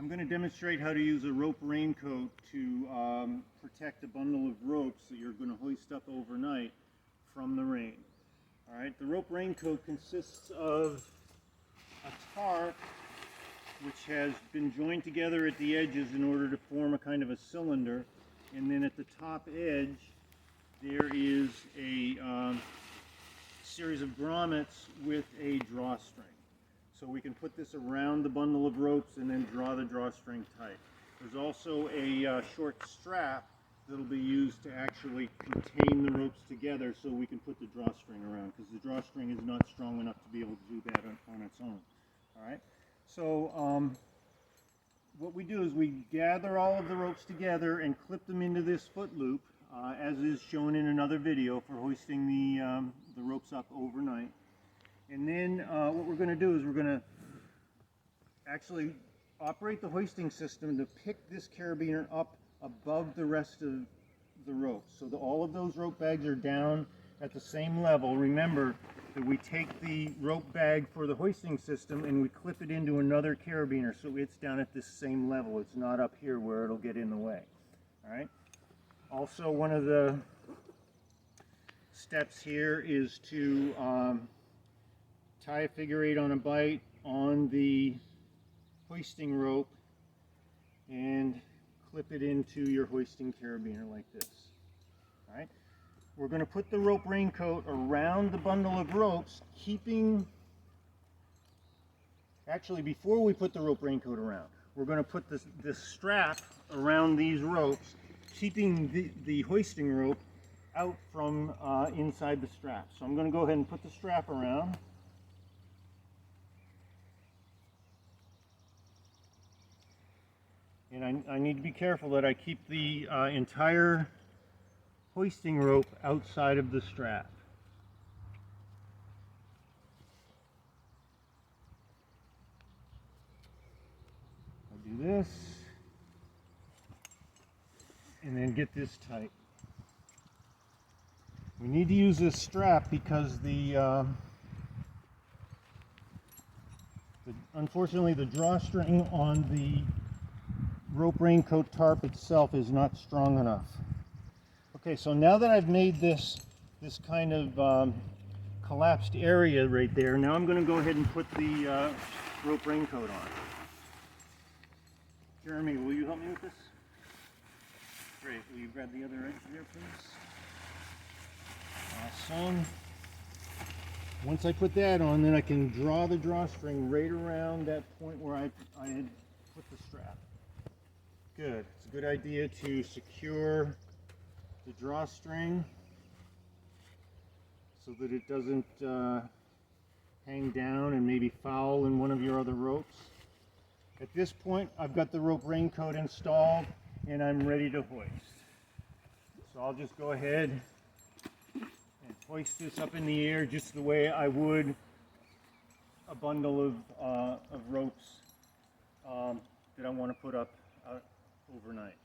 I'm going to demonstrate how to use a rope raincoat to protect a bundle of ropes that you're going to hoist up overnight from the rain. Alright, the rope raincoat consists of a tarp which has been joined together at the edges in order to form a kind of a cylinder, and then at the top edge there is a series of grommets with a drawstring. So we can put this around the bundle of ropes and then draw the drawstring tight. There's also a short strap that will be used to actually contain the ropes together so we can put the drawstring around, because the drawstring is not strong enough to be able to do that on its own. Alright, so what we do is we gather all of the ropes together and clip them into this foot loop, as is shown in another video for hoisting the ropes up overnight. And then what we're going to do is we're going to actually operate the hoisting system to pick this carabiner up above the rest of the ropes. So all of those rope bags are down at the same level. Remember that we take the rope bag for the hoisting system and we clip it into another carabiner so it's down at this same level. It's not up here where it'll get in the way. All right. Also, one of the steps here is to tie a figure 8 on a bight on the hoisting rope and clip it into your hoisting carabiner like this. All right. We're going to put the rope raincoat around the bundle of ropes, actually before we put the rope raincoat around, we're going to put this strap around these ropes, keeping the hoisting rope out from inside the strap. So I'm going to go ahead and put the strap around. And I need to be careful that I keep the entire hoisting rope outside of the strap. I'll do this and then get this tight. We need to use this strap because unfortunately the drawstring on the rope raincoat tarp itself is not strong enough. Okay, so now that I've made this kind of collapsed area right there, now I'm going to go ahead and put the rope raincoat on. Jeremy, will you help me with this? Great. Will you grab the other edge there, please? Awesome. Once I put that on, then I can draw the drawstring right around that point where I had put the strap. Good. It's a good idea to secure the drawstring so that it doesn't hang down and maybe foul in one of your other ropes. At this point, I've got the rope raincoat installed and I'm ready to hoist. So I'll just go ahead and hoist this up in the air just the way I would a bundle of ropes that I want to put up overnight.